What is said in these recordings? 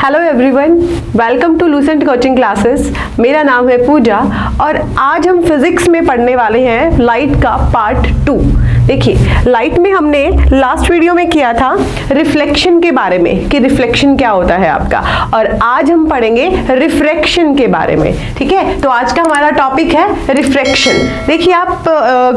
Hello everyone, welcome to Lucent coaching classes. मेरा नाम है पूजा और आज हम फिजिक्स में पढ़ने वाले हैं लाइट का पार्ट 2। देखिए, लाइट में हमने लास्ट वीडियो में किया था रिफ्लेक्शन के बारे में कि रिफ्लेक्शन क्या होता है आपका, और आज हम पढ़ेंगे रिफ्रैक्शन के बारे में। ठीक है, तो आज का हमारा टॉपिक है रिफ्रैक्शन। देखिए, आप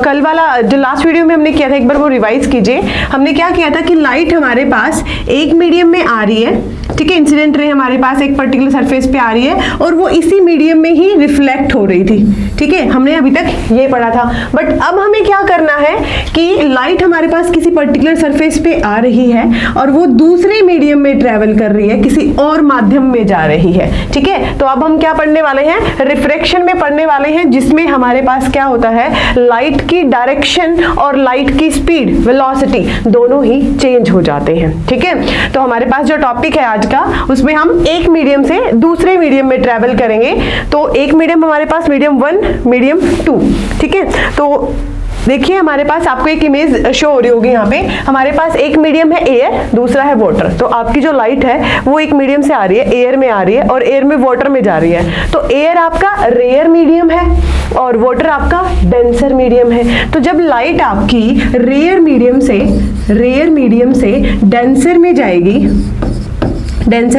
कल वाला जो लास्ट वीडियो में हमने किया था, एक बार वो रिवाइज कीजिए। हमने क्या किया था कि लाइट हमारे पास एक मीडियम में आ रही है, ठीक है, इंसिडेंट रे हमारे पास एक पर्टिकुलर सरफेस पे आ रही है और वो इसी मीडियम में ही रिफ्लेक्ट हो रही थी। ठीक है, हमने अभी तक ये पढ़ा था। बट अब हमें क्या करना है कि लाइट हमारे पास किसी पर्टिकुलर सरफेस पे आ रही है और वो दूसरे मीडियम में ट्रेवल कर रही है, किसी और माध्यम में जा रही है। ठीक है, तो अब हम क्या पढ़ने वाले हैं, रिफ्रैक्शन में पढ़ने वाले हैं, जिसमें हमारे पास क्या होता है, लाइट की डायरेक्शन और लाइट की स्पीड, वेलोसिटी दोनों ही चेंज हो जाते हैं। ठीक है, तो हमारे पास जो टॉपिक है आज का, उसमें हम एक मीडियम से दूसरे मीडियम में ट्रेवल करेंगे। तो एक मीडियम हमारे पास मीडियम 1, मीडियम 2। ठीक है, तो देखिए हमारे पास आपको एक इमेज शो हो रही होगी। यहाँ पे हमारे पास एक मीडियम है एयर, दूसरा है वाटर। तो आपकी जो लाइट है वो एक मीडियम से आ रही है, एयर में आ रही है और एयर में वाटर में जा रही है। तो एयर आपका रेयर मीडियम है और वाटर आपका डेंसर मीडियम है। तो जब लाइट आपकी रेयर मीडियम से डेंसर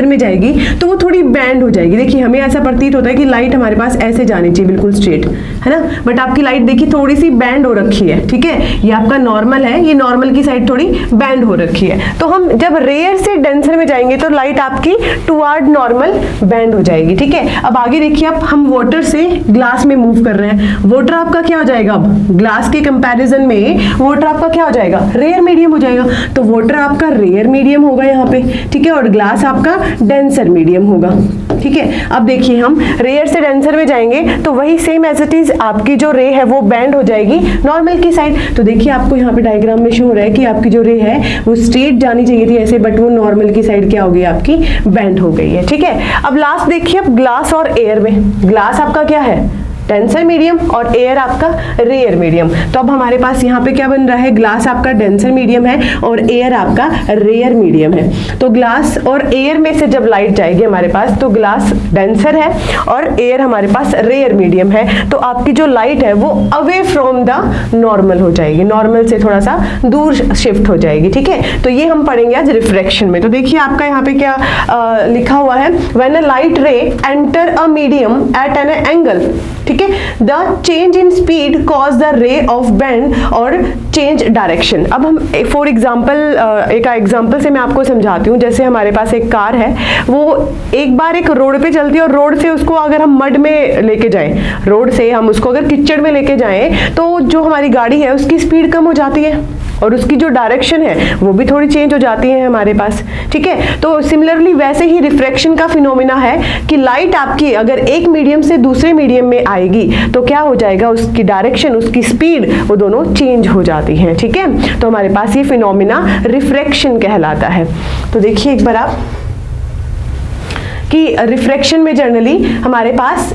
में जाएगी तो वो थोड़ी बैंड हो जाएगी। देखिए, हमें ऐसा प्रतीत होता है कि लाइट हमारे पास ऐसे जानी चाहिए, बिल्कुल स्ट्रेट, है ना, बट आपकी लाइट देखिए थोड़ी सी बैंड हो रखी है। ठीक है, ये आपका नॉर्मल है, ये नॉर्मल की साइड थोड़ी बैंड हो रखी है। तो हम जब रेयर से डेंसर में जाएंगे तो लाइट आपकी टुवर्ड नॉर्मल बैंड हो जाएगी। ठीक है, अब आगे देखिए, अब हम वाटर से ग्लास में मूव कर रहे हैं। वाटर आपका क्या हो जाएगा, अब ग्लास के कंपैरिजन में वाटर आपका क्या हो जाएगा, रेयर मीडियम हो जाएगा। तो वाटर आपका रेयर मीडियम होगा यहाँ पे, ठीक है, और ग्लास आपका डेंसर मीडियम होगा। ठीक है, अब देखिए हम रेयर से डेंसर में जाएंगे तो वही सेम एज इट इज आपकी जो रे है वो बैंड हो जाएगी नॉर्मल की साइड। तो देखिए आपको यहाँ पे डायग्राम में शो हो रहा है कि आपकी जो रे है वो स्ट्रेट जानी चाहिए थी ऐसे, बट वो नॉर्मल की साइड क्या हो गई, आपकी बैंड हो गई है। ठीक है, अब लास्ट देखिए, अब ग्लास और एयर में, ग्लास आपका क्या है, डेंसर मीडियम, और एयर आपका रेयर मीडियम। तो अब हमारे पास यहाँ पे क्या बन रहा है, ग्लास आपका डेंसर मीडियम है और एयर आपका रेयर मीडियम है। तो ग्लास और एयर में से जब लाइट जाएगी हमारे पास, तो ग्लास डेंसर है और एयर हमारे पास रेयर मीडियम है। तो आपकी जो लाइट है वो अवे फ्रॉम द नॉर्मल हो जाएगी, नॉर्मल से थोड़ा सा दूर शिफ्ट हो जाएगी। ठीक है, तो ये हम पढ़ेंगे आज रिफ्रैक्शन में। तो देखिए आपका यहाँ पे क्या लिखा हुआ है, व्हेन अ लाइट रे enter a medium at an angle, ठीक है, the change in speed cause the ray of bend और चेंज डायरेक्शन। अब हम फॉर एग्जांपल एक एग्जांपल से मैं आपको समझाती हूँ। जैसे हमारे पास एक कार है, वो एक बार एक रोड पे चलती है और रोड से उसको अगर हम मड में लेके जाएं, रोड से हम उसको अगर कीचड़ में लेके जाएं, तो जो हमारी गाड़ी है उसकी स्पीड कम हो जाती है और उसकी जो डायरेक्शन है वो भी थोड़ी चेंज हो जाती है हमारे पास। ठीक है, तो सिमिलरली वैसे ही रिफ्रैक्शन का फिनोमेना है कि लाइट आपकी अगर एक मीडियम से दूसरे मीडियम में आएगी तो क्या हो जाएगा, उसकी डायरेक्शन, उसकी स्पीड, वो दोनों चेंज हो जाती हैं। ठीक है, तो हमारे पास ये फिनोमेना रिफ्रैक्शन कहलाता है। तो देखिए एक बार आप कि रिफ्रैक्शन में जनरली हमारे पास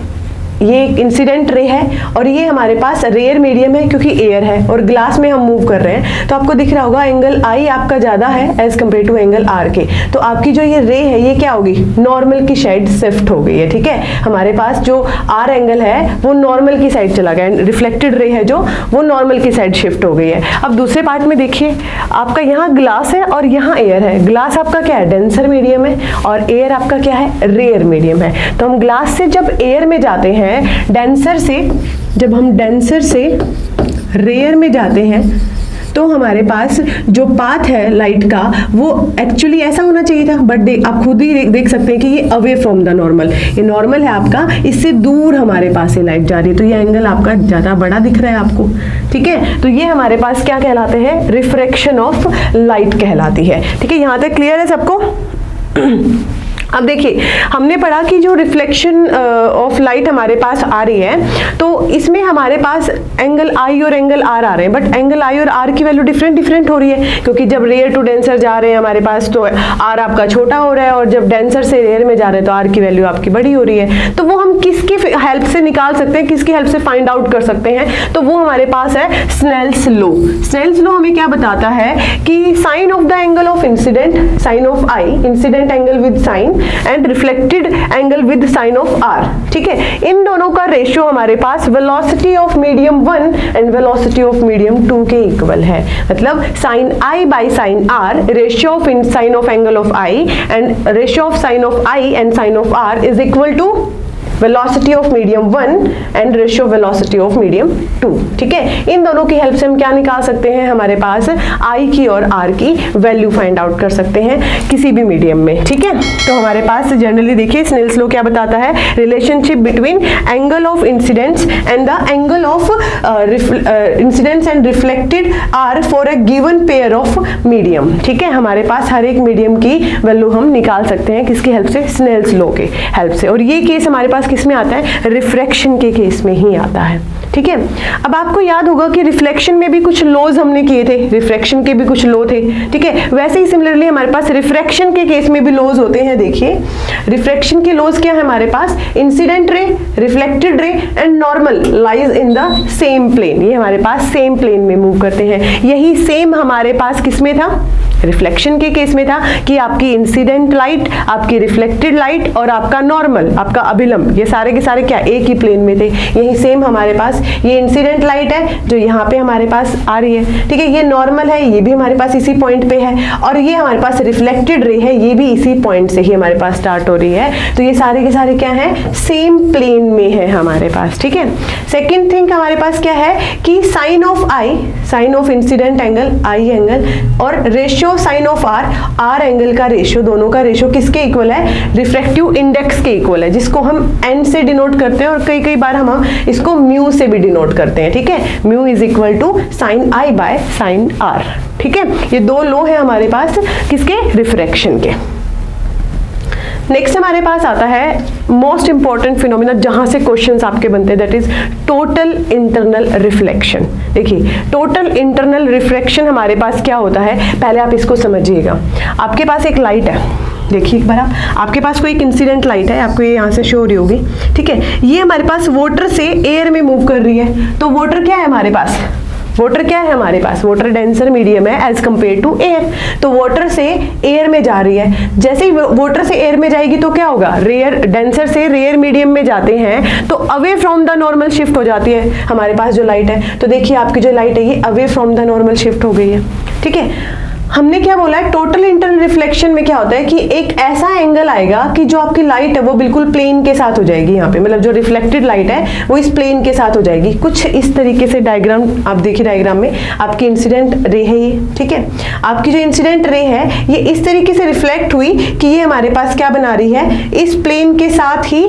ये एक इंसिडेंट रे है और ये हमारे पास रेयर मीडियम है क्योंकि एयर है और ग्लास में हम मूव कर रहे हैं। तो आपको दिख रहा होगा एंगल आई आपका ज्यादा है as compare to angle R के। तो आपकी जो ये रे है ये क्या होगी, नॉर्मल की साइड शिफ्ट हो गई है। ठीक है, हमारे पास जो आर एंगल है वो नॉर्मल की साइड चला गया, रिफ्लेक्टेड रे है जो वो नॉर्मल की साइड शिफ्ट हो गई है। अब दूसरे पार्ट में देखिए, आपका यहाँ ग्लास है और यहाँ एयर है। ग्लास आपका क्या है, डेंसर मीडियम है और एयर आपका क्या है, रेयर मीडियम है। तो हम ग्लास से जब एयर में जाते हैं, डेंसर से जब हम डेंसर से रेयर में जाते हैं, तो हमारे पास जो पाथ है लाइट का वो एक्चुअली ऐसा होना चाहिए था, बट आप खुद ही देख सकते हैं कि ये अवे फ्रॉम द नॉर्मल, ये नॉर्मल है आपका, इससे दूर हमारे पास से लाइट जा रही है। तो ये एंगल आपका ज्यादा बड़ा दिख रहा है आपको। ठीक है, तो ये हमारे पास क्या कहलाते हैं, रिफ्रैक्शन ऑफ लाइट कहलाती है। ठीक है, यहाँ तक क्लियर है सबको। अब देखिए, हमने पढ़ा कि जो रिफ्लेक्शन ऑफ लाइट हमारे पास आ रही है, तो इसमें हमारे पास एंगल आई और एंगल आर आ रहे हैं, बट एंगल आई और आर की वैल्यू डिफरेंट हो रही है, क्योंकि जब रेयर टू डेंसर जा रहे हैं हमारे पास तो आर आपका छोटा हो रहा है, और जब डेंसर से रेयर में जा रहे हैं तो आर की वैल्यू आपकी बड़ी हो रही है। तो वो हम किसकी हेल्प से निकाल सकते हैं, किसकी हेल्प से फाइंड आउट कर सकते हैं, तो वो हमारे पास है स्नेल्स लॉ। स्नेल्स लॉ हमें क्या बताता है कि sine of the angle of incident, sine of i, incident angle with sine and reflected angle with sine of r, ठीक है। इन दोनों का रेशियो हमारे पास velocity of medium 1 and velocity of medium 2 के इक्वल है। मतलब sine i by sine r, ratio of sine of angle of i and ratio of sine of i and sine of r is equal to velocity of medium 1 and ratio velocity of medium 2, ठीक है। इन दोनों की help से हम क्या निकाल सकते हैं, हमारे पास आई की और आर की वैल्यू फाइंड आउट कर सकते हैं किसी भी मीडियम में, ठीक है। तो हमारे पास जनरली देखिए स्नेल्स लॉ क्या बताता है, relationship between angle of incidence and the angle of incidence and reflected R for a given pair of medium, ठीक है। हमारे पास हर एक मीडियम की वैल्यू हम निकाल सकते हैं किसकी हेल्प से, स्नेल्स लॉ के हेल्प से। और ये केस हमारे पास किसमें आता है, रिफ्रैक्शन के केस में ही आता है, ठीक है। अब आपको याद होगा कि रिफ्लेक्शन में भी कुछ लॉज हमने किए थे, रिफ्रैक्शन के भी कुछ लॉ थे, ठीक है। वैसे ही सिमिलरली हमारे पास रिफ्रैक्शन के केस में भी लॉज होते हैं। देखिए रिफ्रैक्शन के लॉज क्या है हमारे पास, incident ray, reflected ray and normal lies in the same plane, ये हमारे पास सेम प्लेन में मूव करते हैं। यही सेम हमारे पास किसमें था, रिफ्लेक्शन के केस में था कि आपकी इंसिडेंट लाइट, आपकी रिफ्लेक्टेड लाइट और आपका नॉर्मल, आपका अभिलंब, ये सारे के सारे क्या एक ही प्लेन में थे। यही सेम हमारे पास ये इंसिडेंट लाइट है जो यहाँ पे हमारे पास आ रही है, ठीक है। ये नॉर्मल है, ये भी हमारे पास इसी पॉइंट पे है, और ये हमारे पास रिफ्लेक्टेड रे है, ये भी इसी पॉइंट से ही हमारे पास स्टार्ट हो रही है। तो ये सारे के सारे क्या है, सेम प्लेन में है हमारे पास, ठीक है। सेकेंड थिंग हमारे पास क्या है कि sine of i, sine of incident angle i angle और ratio sine of r, r angle का रेशियो, दोनों का रेशियो किसके इक्वल है, रिफ्रैक्टिव इंडेक्स के इक्वल है, जिसको हम एन से डिनोट करते हैं और कई कई बार हम इसको म्यू से भी डिनोट करते हैं, ठीक है। Mu is equal to sine I by sine R, ठीक है। ये दो लॉ है हमारे पास किसके, रिफ्रैक्शन के। नेक्स्ट हमारे पास आता है मोस्ट इंपॉर्टेंट फिनोमिना जहां से क्वेश्चंस आपके बनते हैं, that is total internal reflection. देखिए टोटल इंटरनल रिफ्लेक्शन हमारे पास क्या होता है, पहले आप इसको समझिएगा। आपके पास एक लाइट है, देखिए एक बार आपके पास कोई एक इंसिडेंट लाइट है, आपको ये यहाँ से शो हो रही होगी, ठीक है। ये हमारे पास वाटर से एयर में मूव कर रही है, तो वाटर क्या है हमारे पास, वाटर क्या है हमारे पास, वाटर डेंसर मीडियम है एज कंपेयर टू एयर। तो वाटर से एयर में जा रही है, जैसे ही वाटर से एयर में जाएगी तो क्या होगा, रेयर डेंसर से रेयर मीडियम में जाते हैं तो away from the normal shift हो जाती है हमारे पास जो लाइट है। तो देखिए आपकी जो लाइट है ये away from the normal shift हो गई है, ठीक है। हमने क्या बोला है, टोटल इंटरनल रिफ्लेक्शन में क्या होता है कि एक ऐसा एंगल आएगा कि जो आपकी लाइट है वो बिल्कुल प्लेन के साथ हो जाएगी, यहाँ पे मतलब जो रिफ्लेक्टेड लाइट है वो इस प्लेन के साथ हो जाएगी। कुछ इस तरीके से डायग्राम आप देखिए, डायग्राम में आपकी इंसिडेंट रे है ये, ठीक है। आपकी जो इंसिडेंट रे है ये इस तरीके से रिफ्लेक्ट हुई कि ये हमारे पास क्या बना रही है, इस प्लेन के साथ ही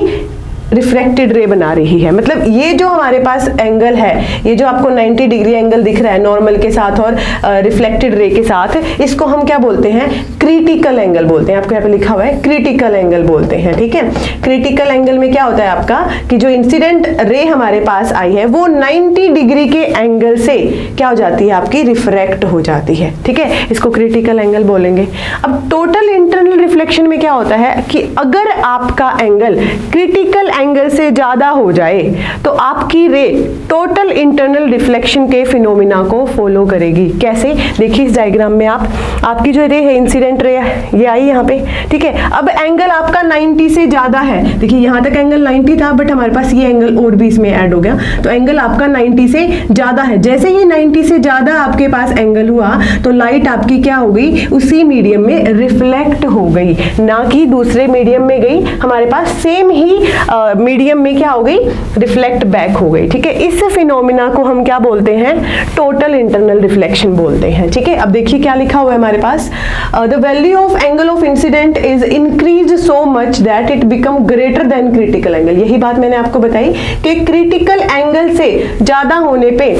रिफ्रैक्टेड रे बना रही है। मतलब ये जो हमारे पास एंगल है, ये जो आपको 90 डिग्री एंगल दिख रहा है नॉर्मल के साथ और रिफ्लेक्टेड रे के साथ, इसको हम क्या बोलते हैं, क्रिटिकल एंगल बोलते हैं। आपको यहाँ पे लिखा हुआ है क्रिटिकल एंगल बोलते हैं, ठीक है। क्रिटिकल एंगल में क्या होता है आपका कि जो इंसिडेंट रे हमारे पास आई है वो 90 डिग्री के एंगल से क्या हो जाती है, आपकी रिफ्रैक्ट हो जाती है, ठीक है। इसको क्रिटिकल एंगल बोलेंगे। अब टोटल इंटरनल रिफ्लेक्शन में क्या होता है कि अगर आपका एंगल क्रिटिकल एंगल से ज्यादा हो जाए तो आपकी रे टोटल इंटरनल रिफ्लेक्शन के फिनोमिना को फॉलो करेगी। कैसे, देखिए इस डायग्राम में आपकी जो रे है इंसिडेंट रे ये आई यहाँ पे, ठीक है। अब एंगल आपका 90 से ज्यादा है, देखिए यहाँ तक एंगल 90 था बट हमारे पास ये एंगल और भी इसमें ऐड हो गया, तो एंगल आपका 90 से ज्यादा है। जैसे ही 90 से ज्यादा आपके पास एंगल हुआ तो लाइट आपकी क्या हो गई, उसी मीडियम में रिफ्लेक्ट हो गई, ना कि दूसरे मीडियम में गई, हमारे पास सेम ही मीडियम में क्या हो गई, रिफ्लेक्ट बैक हो गई, ठीक है। इस फिनोमिना को हम क्या बोलते हैं, टोटल इंटरनल रिफ्लेक्शन बोलते हैं, ठीक है। अब देखिए क्या लिखा हुआ है हमारे पास, the value of angle of incident is increase so much that it become greater than critical angle. यही बात मैंने आपको बताई कि क्रिटिकल एंगल से ज्यादा होने पे,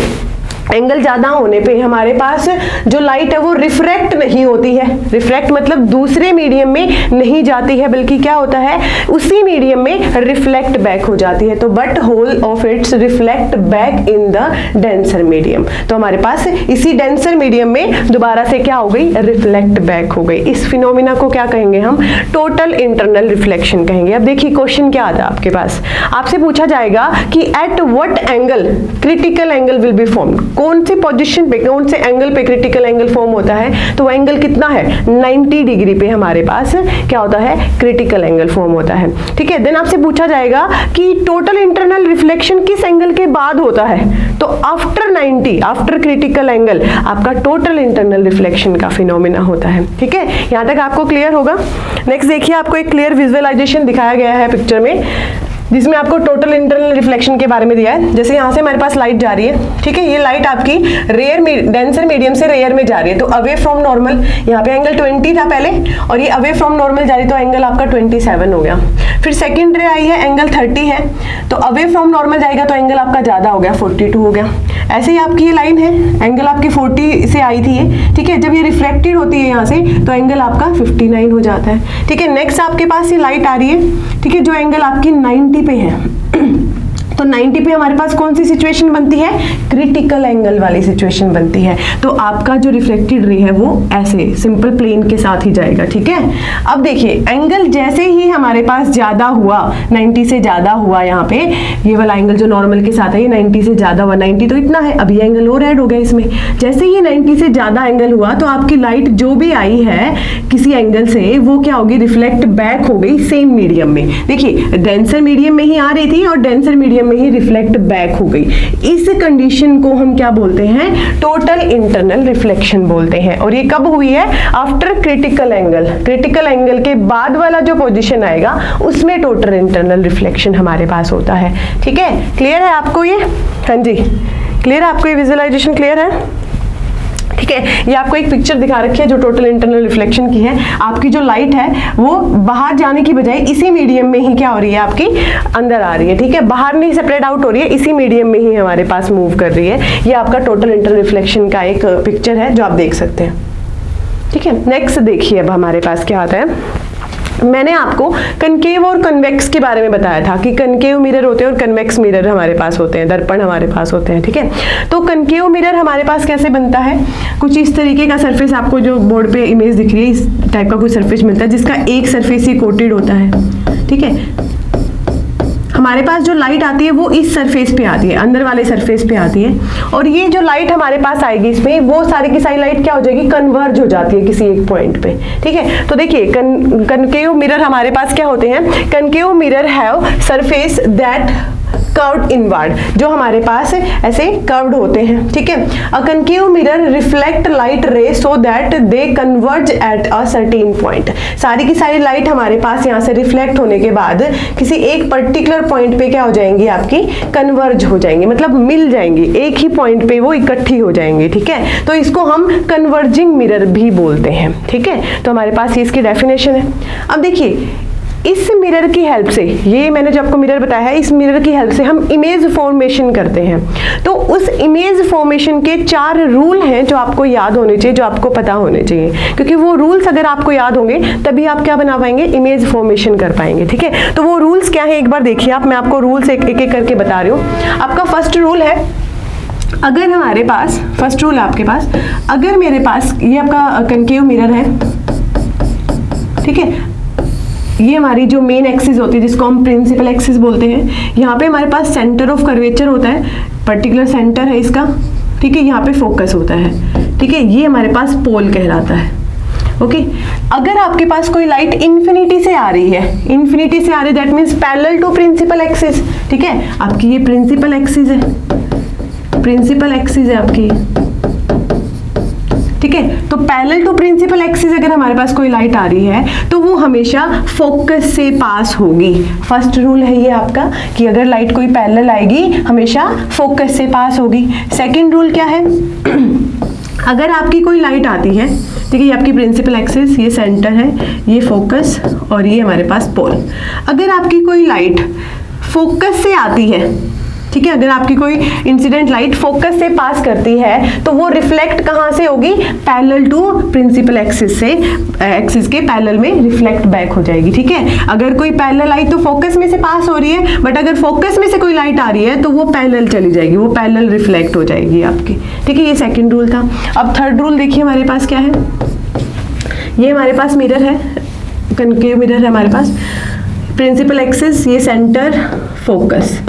एंगल ज्यादा होने पे हमारे पास जो लाइट है वो रिफ्रैक्ट नहीं होती है। रिफ्रैक्ट मतलब दूसरे मीडियम में नहीं जाती है, बल्कि क्या होता है, उसी मीडियम में रिफ्लेक्ट बैक हो जाती है। तो but whole of it's reflect back in the denser medium, तो हमारे पास इसी डेंसर मीडियम में दोबारा से क्या हो गई, रिफ्लेक्ट बैक हो गई। इस फिनोमिना को क्या कहेंगे हम, टोटल इंटरनल रिफ्लेक्शन कहेंगे। अब देखिए क्वेश्चन क्या आता है आपके पास, आपसे पूछा जाएगा कि at what angle critical angle will be formed. कौन सी पोजीशन पे, कौन से एंगल पे क्रिटिकल एंगल फॉर्म होता है, तो वो एंगल कितना है 90 डिग्री पे हमारे पास क्या होता है, क्रिटिकल एंगल फॉर्म होता है। ठीक है, देन आपसे पूछा जाएगा कि टोटल इंटरनल रिफ्लेक्शन किस एंगल के बाद होता है, तो आफ्टर 90, आफ्टर क्रिटिकल एंगल आपका टोटल इंटरनल रिफ्लेक्शन का फिनोमेना होता है। ठीक है, यहां तक आपको क्लियर होगा। नेक्स्ट देखिए, आपको एक क्लियर विजुअलाइजेशन दिखाया गया है पिक्चर में, जिसमें आपको टोटल इंटरनल रिफ्लेक्शन के बारे में दिया है। जैसे यहाँ से हमारे पास लाइट जा रही है, ठीक है, ये लाइट आपकी डेंसर मीडियम से रेयर में जा रही है, तो अवे फ्रॉम नॉर्मल, यहाँ पे एंगल 20 था पहले, और ये अवे फ्रॉम नॉर्मल जा रही है, तो एंगल आपका 27 हो गया। फिर सेकंड रे आई है, एंगल 30 है, तो अवे फ्रॉम नॉर्मल जाएगा तो एंगल आपका ज्यादा हो गया, 42 हो गया। ऐसे ही आपकी ये लाइन है, एंगल आपकी 40 से आई थी ये, ठीक है, जब ये रिफ्लेक्टेड होती है यहाँ से तो एंगल आपका 59 हो जाता है। ठीक है, नेक्स्ट आपके पास ये लाइट आ रही है, ठीक है, जो एंगल आपकी 90 पे है, तो 90 पे हमारे पास कौन सी सिचुएशन बनती है, क्रिटिकल एंगल वाली सिचुएशन बनती है। तो आपका जो रिफ्लेक्टेड रे है वो ऐसे सिंपल प्लेन के साथ ही जाएगा। ठीक है, अब देखिए एंगल जैसे ही हमारे पास ज्यादा हुआ, 90 से ज्यादा हुआ, यहाँ पे ये वाला एंगल जो नॉर्मल के साथ है ये 90 से ज्यादा हुआ, 90 तो इतना है, अभी एंगल और ऐड हो गया इसमें। जैसे ही 90 से ज्यादा एंगल हुआ तो आपकी लाइट जो भी आई है किसी एंगल से, वो क्या होगी, रिफ्लेक्ट बैक हो गई सेम मीडियम में। देखिए डेंसर मीडियम में ही आ रही थी और डेंसर मीडियम में ही रिफ्लेक्ट बैक हो गई। इस कंडीशन को हम क्या बोलते हैं, टोटल इंटरनल रिफ्लेक्शन बोलते हैं। और ये कब हुई है, after critical angle, critical angle के बाद वाला जो पोजीशन आएगा उसमें टोटल इंटरनल रिफ्लेक्शन हमारे पास होता है। ठीक है, क्लियर है आपको ये, हाँ जी क्लियर है आपको, ये विजुअलाइजेशन क्लियर है। ठीक है, ये आपको एक पिक्चर दिखा रखी है जो टोटल इंटरनल रिफ्लेक्शन की है। आपकी जो लाइट है वो बाहर जाने की बजाय इसी मीडियम में ही क्या हो रही है, आपकी अंदर आ रही है। ठीक है, बाहर नहीं सेपरेट आउट हो रही है, इसी मीडियम में ही हमारे पास मूव कर रही है। ये आपका टोटल इंटरनल रिफ्लेक्शन का एक पिक्चर है जो आप देख सकते हैं। ठीक है, नेक्स्ट देखिए अब हमारे पास क्या आता है। मैंने आपको कनकेव और कन्वेक्स के बारे में बताया था कि कनकेव मिरर होते हैं और कन्वेक्स मिरर हमारे पास होते हैं, दर्पण हमारे पास होते हैं। ठीक है, तो कनकेव मिरर हमारे पास कैसे बनता है, कुछ इस तरीके का सरफेस, आपको जो बोर्ड पे इमेज दिख रही है इस टाइप का कुछ सरफेस मिलता है जिसका एक सरफेस ही कोटेड होता है। ठीक है, हमारे पास जो लाइट आती है वो इस सरफेस पे आती है, अंदर वाले सरफेस पे आती है, और ये जो लाइट हमारे पास आएगी इसमें, वो सारी की सारी लाइट क्या हो जाएगी, कन्वर्ज हो जाती है किसी एक पॉइंट पे। ठीक है, तो देखिए कनकेव मिरर हमारे पास क्या होते हैं, concave mirror have surface that curved inward, जो हमारे पास ऐसे कर्व्ड होते हैं। ठीक है, a concave mirror reflect light ray so that they converge at a certain point. सारी की सारी लाइट हमारे पास यहाँ से रिफ्लेक्ट होने के बाद किसी एक पर्टिकुलर पॉइंट पे क्या हो जाएंगी, आपकी कन्वर्ज हो जाएंगी, मतलब मिल जाएंगी, एक ही पॉइंट पे वो इकट्ठी हो जाएंगी। ठीक है, तो इसको हम कन्वर्जिंग मिरर भी बोलते हैं। ठीक है, तो हमारे पास ये इसकी डेफिनेशन है। अब देखिए इस मिरर की हेल्प से, ये मैंने जो आपको मिरर बताया है, इस मिरर की हेल्प से हम इमेज फॉर्मेशन करते हैं। तो उस इमेज फॉर्मेशन के 4 रूल हैं जो आपको याद होने चाहिए, जो आपको पता होने चाहिए, क्योंकि वो रूल्स अगर आपको याद होंगे तभी आप क्या बना पाएंगे, इमेज फॉर्मेशन कर पाएंगे। ठीक है, तो वो रूल्स क्या है एक बार देखिए आप, मैं आपको रूल्स एक एक करके बता रही हूँ। आपका फर्स्ट रूल है, अगर हमारे पास, फर्स्ट रूल है आपके पास, अगर मेरे पास ये आपका कनकेव मिरर है, ठीक है, ये हमारी जो मेन एक्सिस होती है जिसको हम प्रिंसिपल एक्सिस बोलते हैं, यहाँ पे हमारे पास सेंटर ऑफ कर्वेचर होता है, पर्टिकुलर सेंटर है इसका। ठीक है, यहाँ पे फोकस होता है। ठीक है, ये हमारे पास पोल कहलाता है। ओके, अगर आपके पास कोई लाइट इन्फिनिटी से आ रही है, इन्फिनिटी से आ रही है that means parallel to principal axis. ठीक है, आपकी ये प्रिंसिपल एक्सिस है, प्रिंसिपल एक्सिस है आपकी। ठीक है, तो पैरेलल टू प्रिंसिपल एक्सिस अगर हमारे पास कोई लाइट आ रही है तो वो हमेशा फोकस से पास होगी। फर्स्ट रूल है ये आपका कि अगर लाइट कोई पैरेलल आएगी हमेशा फोकस से पास होगी। सेकंड रूल क्या है, अगर आपकी कोई लाइट आती है, ठीक है, ये आपकी प्रिंसिपल एक्सिस, ये सेंटर है, ये फोकस और ये हमारे पास पोल। अगर आपकी कोई लाइट फोकस से आती है, ठीक है, अगर आपकी कोई इंसिडेंट लाइट फोकस से पास करती है तो वो रिफ्लेक्ट कहाँ से होगी, पैरेलल टू प्रिंसिपल एक्सिस से, एक्सिस के पैरेलल में रिफ्लेक्ट बैक हो जाएगी। ठीक है, अगर कोई पैरेलल लाइट तो फोकस में से पास हो रही है, बट अगर फोकस में से कोई लाइट आ रही है तो वो पैरेलल चली जाएगी, वो पैरेलल रिफ्लेक्ट हो जाएगी आपकी। ठीक है, ये सेकंड रूल था। अब थर्ड रूल देखिए हमारे पास क्या है, ये हमारे पास मिरर है, कनकेव मिरर है हमारे पास, प्रिंसिपल एक्सिस, ये सेंटर, फोकस।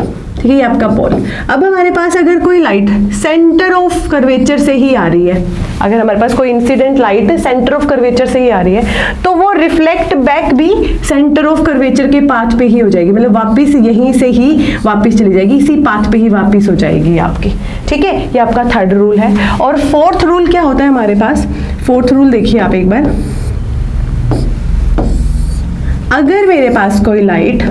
ठीक है, ये आपका पोल। अब हमारे पास अगर कोई लाइट सेंटर ऑफ कर्वेचर से ही आ रही है, अगर हमारे पास कोई incident light centre of curvature से ही आ रही है, तो वो रिफ्लेक्ट बैक भी सेंटर ऑफ कर्वेचर के पाथ पे ही हो जाएगी, मतलब वापस यहीं से ही वापस चली जाएगी, इसी पाथ पे ही वापस हो जाएगी आपकी। ठीक है, ये आपका थर्ड रूल है। और फोर्थ रूल क्या होता है हमारे पास? फोर्थ रूल देखिए आप एक बार, अगर मेरे पास कोई लाइट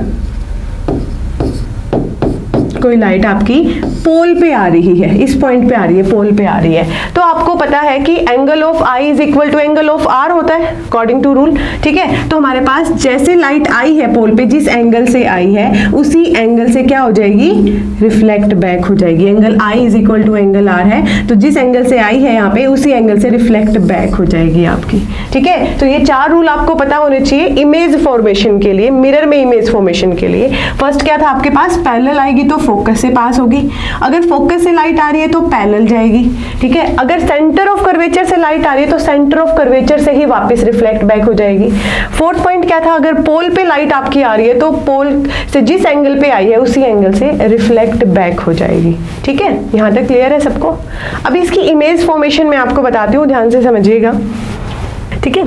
आपकी पोल पे आ रही है, इस पॉइंट पे आ रही है, पोल पे आ रही है, तो आपको पता है कि angle of I is equal to angle of R होता है अकॉर्डिंग टू रूल। ठीक है, तो हमारे पास जैसे लाइट आई है पोल पे, जिस एंगल से आई है उसी एंगल से क्या हो जाएगी? रिफ्लेक्ट बैक हो जाएगी। Angle I is equal to angle R है, तो जिस एंगल से आई है यहाँ पे उसी एंगल से रिफ्लेक्ट बैक हो जाएगी आपकी। ठीक है, तो ये 4 रूल आपको पता होने चाहिए इमेज फॉर्मेशन के लिए, मिरर में इमेज फॉर्मेशन के लिए। फर्स्ट क्या था आपके पास? पैरेलल आएगी तो फोकस से पास होगी, अगर फोकस से लाइट आ रही है तो पैरेलल जाएगी। ठीक है, अगर सेंटर ऑफ कर्वेचर से लाइट आ रही है तो सेंटर ऑफ कर्वेचर से ही वापस रिफ्लेक्ट बैक हो जाएगी। फोर्थ पॉइंट क्या था? अगर पोल पे लाइट आपकी आ रही है तो पोल से जिस एंगल पे आई है उसी एंगल से रिफ्लेक्ट बैक हो जाएगी। ठीक है, यहां तक क्लियर है सबको? अभी इसकी इमेज फॉर्मेशन मैं आपको बताती हूँ, ध्यान से समझिएगा। ठीक है,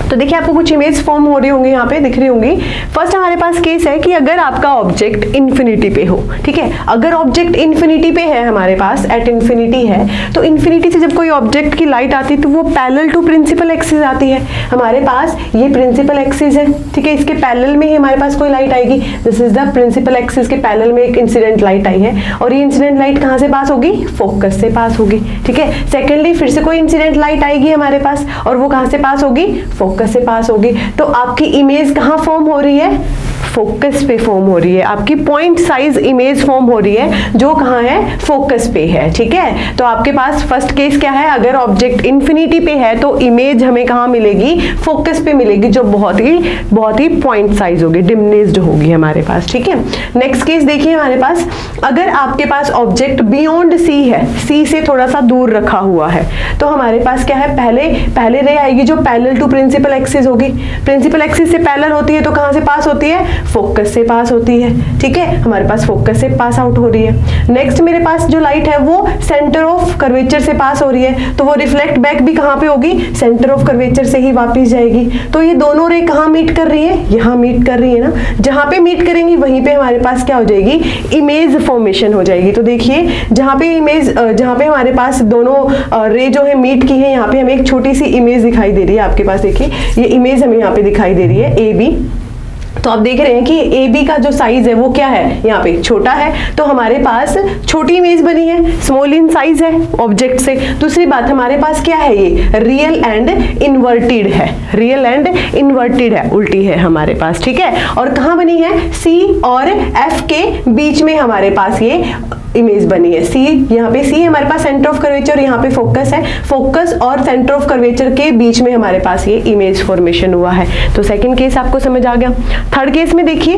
तो देखिए आपको कुछ इमेज फॉर्म हो रही होंगी, यहाँ पे दिख रही होंगी। फर्स्ट हमारे पास केस है कि अगर आपका ऑब्जेक्ट इन्फिनिटी पे हो, ठीक है, अगर ऑब्जेक्ट इन्फिनिटी पे है हमारे पास, एट इन्फिनिटी है, तो इन्फिनिटी से जब कोई ऑब्जेक्ट की लाइट आती है तो वो पैरेलल टू प्रिंसिपल एक्सिस आती है। हमारे पास ये प्रिंसिपल एक्सिस है, ठीक है, इसके पैरेलल में ही हमारे पास कोई लाइट आएगी। This is the principal axis के पैरेलल में एक इंसिडेंट लाइट आई है, और ये इंसिडेंट लाइट कहाँ से पास होगी? फोकस से पास होगी। ठीक है, सेकेंडली फिर से कोई इंसिडेंट लाइट आएगी हमारे पास, और वो कहाँ से पास होगी? फोकस से पास होगी। तो आपकी इमेज कहाँ फॉर्म हो रही है? फोकस पे फॉर्म हो रही है, आपकी पॉइंट साइज इमेज फॉर्म हो रही है, जो कहाँ है? फोकस पे है। ठीक है, तो आपके पास फर्स्ट केस क्या है? अगर ऑब्जेक्ट इन्फिनिटी पे है तो इमेज हमें कहाँ मिलेगी? फोकस पे मिलेगी, जो बहुत ही पॉइंट साइज होगी, डिमिनिश्ड होगी हमारे पास। ठीक है, नेक्स्ट केस देखिए हमारे पास, अगर आपके पास ऑब्जेक्ट बियॉन्ड सी है, सी से थोड़ा सा दूर रखा हुआ है, तो हमारे पास क्या है? पहले रे आएगी जो पैरेलल टू प्रिंसिपल एक्सिस होगी। प्रिंसिपल एक्सिस से पैरेलल होती है तो कहाँ से पास होती है? फोकस से पास होती है। ठीक है, हमारे पास फोकस से पास आउट हो रही है। नेक्स्ट मेरे पास जो लाइट है वो सेंटर ऑफ कर्वेचर से पास हो रही है, तो वो रिफ्लेक्ट बैक भी कहाँ पे होगी? सेंटर ऑफ कर्वेचर से ही वापस जाएगी। तो ये दोनों रे कहाँ मीट कर रही है? यहाँ मीट कर रही है ना, जहाँ पे मीट करेंगी वहीं पे हमारे पास क्या हो जाएगी? इमेज फॉर्मेशन हो जाएगी। तो देखिए जहाँ पे हमारे पास दोनों रे जो है मीट की है, यहाँ पे हमें एक छोटी सी इमेज दिखाई दे रही है। आपके पास देखिए ये इमेज हमें यहाँ पे दिखाई दे रही है, ए बी। तो आप देख रहे हैं कि ए बी का जो साइज है वो क्या है? यहाँ पे छोटा है, तो हमारे पास छोटी इमेज बनी है, स्मॉल इन साइज है ऑब्जेक्ट से। दूसरी बात हमारे पास क्या है? ये रियल एंड इन्वर्टेड है, रियल एंड इन्वर्टेड है, उल्टी है हमारे पास। ठीक है, और कहाँ बनी है? सी और एफ के बीच में हमारे पास ये इमेज बनी है। सी, यहाँ पे सी हमारे पास सेंटर ऑफ कर्वेचर, यहाँ पे फोकस है, फोकस और सेंटर ऑफ कर्वेचर के बीच में हमारे पास ये इमेज फॉर्मेशन हुआ है। तो सेकंड केस आपको समझ आ गया। थर्ड केस में देखिए,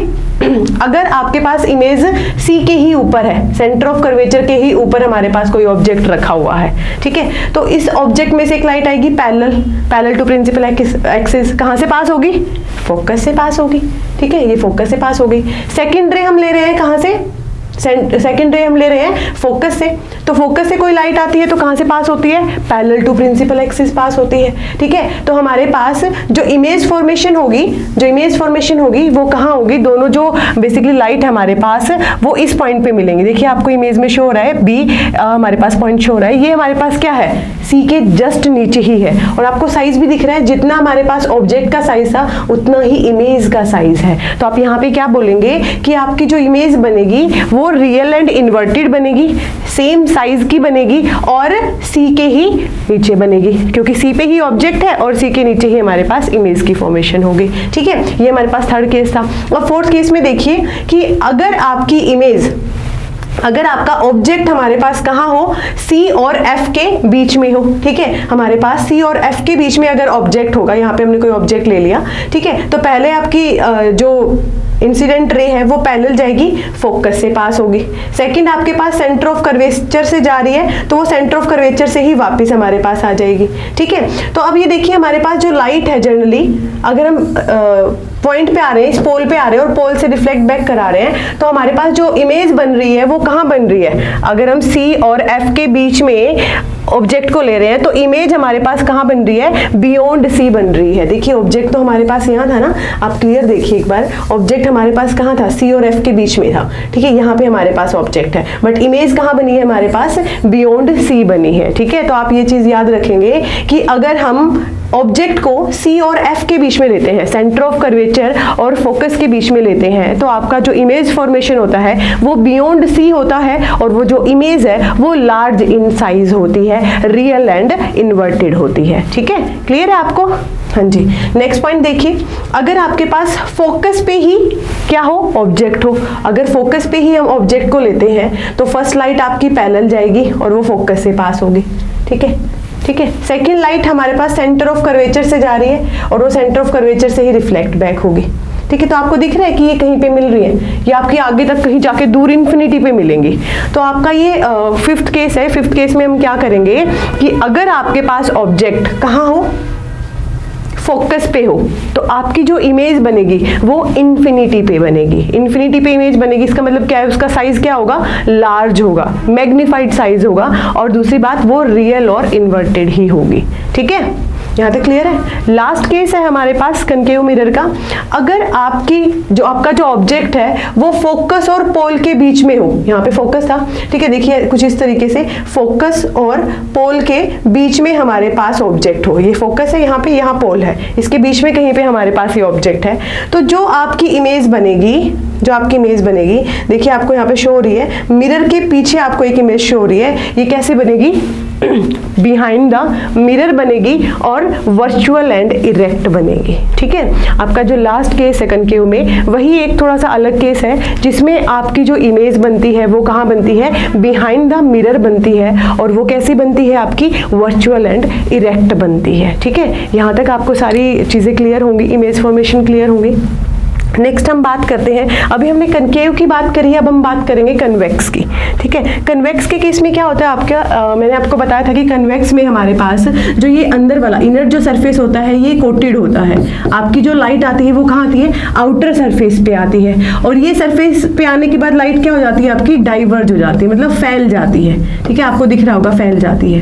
अगर आपके पास इमेज सी के ही ऊपर है, सेंटर ऑफ कर्वेचर के ही ऊपर हमारे पास कोई ऑब्जेक्ट रखा हुआ है, ठीक है, तो इस ऑब्जेक्ट में से एक लाइट आएगी पैरेलल टू प्रिंसिपल एक्सिस, कहाँ से पास होगी? फोकस से पास होगी। ठीक है, ये फोकस से पास हो गई। सेकेंड रे हम ले रहे हैं कहाँ से? सेकेंड रे हम ले रहे हैं फोकस से, तो फोकस से कोई लाइट आती है तो कहाँ से पास होती है? Parallel to principal axis pass होती है। ठीक है, तो हमारे पास जो इमेज फॉर्मेशन होगी वो कहाँ होगी? दोनों जो बेसिकली लाइट है हमारे पास वो इस पॉइंट पे मिलेंगे। देखिए आपको इमेज में शो हो रहा है बी, हमारे पास पॉइंट शो हो रहा है, ये हमारे पास क्या है? सी के जस्ट नीचे ही है, और आपको साइज भी दिख रहा है, जितना हमारे पास ऑब्जेक्ट का साइज था उतना ही इमेज का साइज है। तो आप यहाँ पे क्या बोलेंगे कि आपकी जो इमेज बनेगी वो रियल एंड इन्वर्टेड बनेगी, सेम साइज की बनेगी, और सी के ही नीचे बनेगी, क्योंकि सी पे ही ऑब्जेक्ट है और सी के नीचे ही हमारे पास इमेज की फॉर्मेशन होगी। ठीक है, ये हमारे पास थर्ड केस था। और फोर्थ केस में देखिए कि अगर आपका ऑब्जेक्ट हमारे पास कहाँ हो? सी और एफ के बीच में हो। ठीक है, हमारे पास सी और एफ के बीच में अगर ऑब्जेक्ट होगा, यहाँ पे हमने कोई ऑब्जेक्ट ले लिया, ठीक है, तो पहले आपकी जो इंसिडेंट रे है वो पैरेलल जाएगी, फोकस से पास होगी। सेकंड आपके पास सेंटर ऑफ कर्वेचर से जा रही है, तो वो सेंटर ऑफ कर्वेचर से ही वापस हमारे पास आ जाएगी। ठीक है, तो अब ये देखिए हमारे पास जो लाइट है जनरली, अगर हम पॉइंट पे आ रहे हैं, इस पोल पे आ रहे हैं और पोल से रिफ्लेक्ट बैक करा रहे हैं, तो हमारे पास जो इमेज बन रही है वो कहाँ बन रही है? अगर हम C और F के बीच में ऑब्जेक्ट को ले रहे हैं तो इमेज हमारे पास कहाँ बन रही है? बियॉन्ड C बन रही है। देखिए ऑब्जेक्ट तो हमारे पास यहाँ था ना, आप क्लियर देखिए एक बार, ऑब्जेक्ट हमारे पास कहाँ था? C और F के बीच में था, ठीक है, यहाँ पे हमारे पास ऑब्जेक्ट है, बट इमेज कहाँ बनी है हमारे पास? बियॉन्ड C बनी है, ठीक है। तो आप ये चीज याद रखेंगे कि अगर हम ऑब्जेक्ट को C और F के बीच में लेते हैं, सेंटर ऑफ कर्वेचर और फोकस के बीच में लेते हैं, तो आपका जो इमेज फॉर्मेशन होता है वो बियॉन्ड C होता है और वो जो इमेज है वो लार्ज इन साइज होती है, रियल एंड इन्वर्टेड होती है, ठीक है। क्लियर है आपको? हाँ जी। नेक्स्ट पॉइंट देखिए, अगर आपके पास फोकस पे ही क्या हो? ऑब्जेक्ट हो। अगर फोकस पे ही हम ऑब्जेक्ट को लेते हैं तो फर्स्ट लाइट आपकी पैरेलल जाएगी और वो फोकस से पास होगी, ठीक है, ठीक है। सेकेंड लाइट हमारे पास सेंटर ऑफ कर्वेचर से जा रही है और वो सेंटर ऑफ कर्वेचर से ही रिफ्लेक्ट बैक होगी, ठीक है। तो आपको दिख रहा है कि ये कहीं पे मिल रही है, ये आपकी आगे तक कहीं जाके दूर इन्फिनिटी पे मिलेंगी। तो आपका ये फिफ्थ केस है। फिफ्थ केस में हम क्या करेंगे कि अगर आपके पास ऑब्जेक्ट कहाँ हो? फोकस पे हो, तो आपकी जो इमेज बनेगी वो इन्फिनिटी पे बनेगी। इन्फिनिटी पे इमेज बनेगी, इसका मतलब क्या है? उसका साइज क्या होगा? लार्ज होगा, मैग्नीफाइड साइज होगा, और दूसरी बात वो रियल और इन्वर्टेड ही होगी, ठीक है। यहाँ तक क्लियर है? लास्ट केस है हमारे पास कनकेव मिरर का। अगर आपका जो ऑब्जेक्ट है वो फोकस और पोल के बीच में हो, यहाँ पे फोकस था, ठीक है, देखिए कुछ इस तरीके से फोकस और पोल के बीच में हमारे पास ऑब्जेक्ट हो, ये फोकस है यहाँ पे, यहाँ पोल है, इसके बीच में कहीं पे हमारे पास ये ऑब्जेक्ट है, तो जो आपकी इमेज बनेगी, देखिए आपको यहाँ पे शो हो रही है, मिरर के पीछे आपको एक इमेज शो हो रही है, ये कैसे बनेगी? बिहाइंड द मिरर बनेगी और वर्चुअल एंड इरेक्ट बनेगी, ठीक है। आपका जो लास्ट केस है कनकेव में, वही एक थोड़ा सा अलग केस है जिसमें आपकी जो इमेज बनती है वो कहाँ बनती है? बिहाइंड द मिरर बनती है, और वो कैसी बनती है? आपकी वर्चुअल एंड इरेक्ट बनती है, ठीक है। यहाँ तक आपको सारी चीजें क्लियर होंगी, इमेज फॉर्मेशन क्लियर होंगी। नेक्स्ट हम बात करते हैं, अभी हमने कनकेव की बात करी है, अब हम बात करेंगे कन्वेक्स की, ठीक है। कन्वेक्स के केस में क्या होता है आपका, मैंने आपको बताया था कि कन्वेक्स में हमारे पास जो ये अंदर वाला इनर जो सरफेस होता है ये कोटेड होता है। आपकी जो लाइट आती है वो कहाँ आती है? आउटर सरफेस पे आती है, और ये सरफेस पे आने के बाद लाइट क्या हो जाती है आपकी? डाइवर्ज हो जाती है, मतलब फैल जाती है, ठीक है, आपको दिख रहा होगा फैल जाती है,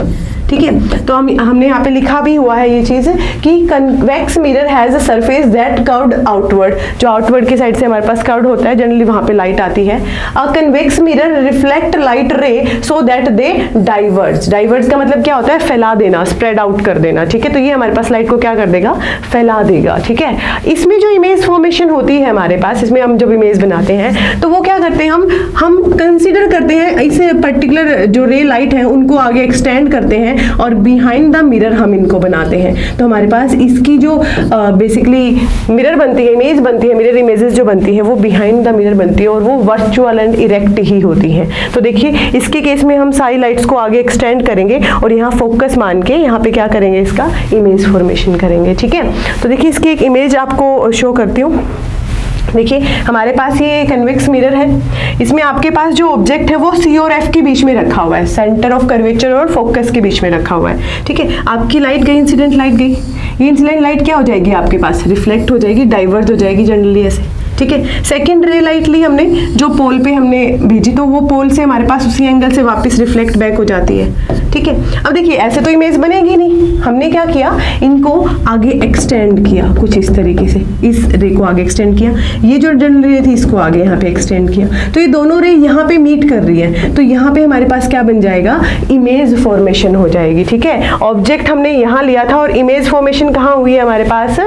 ठीक है। तो हमने यहाँ पे लिखा भी हुआ है ये चीज कि convex mirror has a surface that curved outward, जो आउटवर्ड की साइड से हमारे पास कर्व्ड होता है, जनरली वहां पे लाइट आती है। अ convex mirror reflect light ray so that they diverge. Diverge का मतलब क्या होता है? फैला देना, स्प्रेड आउट कर देना, ठीक है। तो ये हमारे पास लाइट को क्या कर देगा? फैला देगा, ठीक है। इसमें जो इमेज फॉर्मेशन होती है हमारे पास, इसमें हम जब इमेज बनाते हैं तो वो क्या करते हैं, हम कंसिडर करते हैं इस पर्टिकुलर जो रे लाइट है उनको आगे एक्सटेंड करते हैं और बिहाइंड द मिरर हम इनको बनाते हैं। तो हमारे पास इसकी जो बेसिकली मिरर बनती है, इमेज बनती है, मिरर इमेजेस जो बनती है वो बिहाइंड द मिरर बनती है और वो वर्चुअल एंड इरेक्ट ही होती है। तो देखिए इसके केस में हम सारी लाइट्स को आगे एक्सटेंड करेंगे और यहाँ फोकस मान के यहाँ पे क्या करेंगे? इसका इमेज फॉर्मेशन करेंगे, ठीक है। तो देखिए इसकी एक इमेज आपको शो करती हूँ। देखिए हमारे पास ये कन्वेक्स मिरर है, इसमें आपके पास जो ऑब्जेक्ट है वो C और F के बीच में रखा हुआ है, सेंटर ऑफ कर्वेचर और फोकस के बीच में रखा हुआ है, ठीक है। आपकी लाइट गई, इंसिडेंट लाइट गई, ये इंसिडेंट लाइट क्या हो जाएगी आपके पास? रिफ्लेक्ट हो जाएगी, डाइवर्ज हो जाएगी जनरली ऐसे, ठीक है। सेकेंड रे लाइट ली हमने, जो पोल पे हमने भेजी, तो वो पोल से हमारे पास उसी एंगल से वापस रिफ्लेक्ट बैक हो जाती है, ठीक है। अब देखिए ऐसे तो इमेज बनेगी नहीं, हमने क्या किया? इनको आगे एक्सटेंड किया कुछ इस तरीके से, इस रे को आगे एक्सटेंड किया, ये जो जनरल रे थी इसको आगे यहाँ पे एक्सटेंड किया, तो ये दोनों रे यहाँ पे मीट कर रही है, तो यहाँ पे हमारे पास क्या बन जाएगा? इमेज फॉर्मेशन हो जाएगी, ठीक है। ऑब्जेक्ट हमने यहाँ लिया था और इमेज फॉर्मेशन कहाँ हुई है हमारे पास?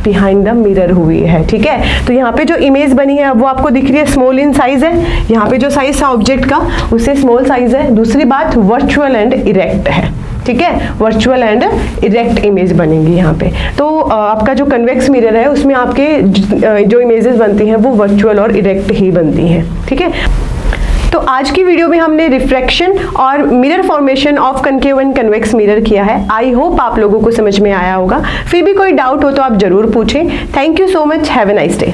बिहाइंड द मिरर हुई है, ठीक है। तो यहाँ पे जो इमेज बनी है वो आपको दिख रही है, स्मॉल इन साइज है, यहाँ पे जो साइज था ऑब्जेक्ट का उससे स्मॉल साइज है। दूसरी बात वर्चुअल एंड इरेक्ट है, ठीक है, वर्चुअल एंड इरेक्ट इमेज बनेंगी यहाँ पे। तो आपका जो कन्वेक्स मिरर है उसमें आपके जो इमेजेस बनती हैं वो वर्चुअल और इरेक्ट ही बनती हैं, ठीक है। तो आज की वीडियो में हमने रिफ्रैक्शन और mirror formation of concave and convex mirror किया है। आई होप आप लोगों को समझ में आया होगा। फिर भी कोई डाउट हो तो आप जरूर पूछें। Thank you so much, have a nice day.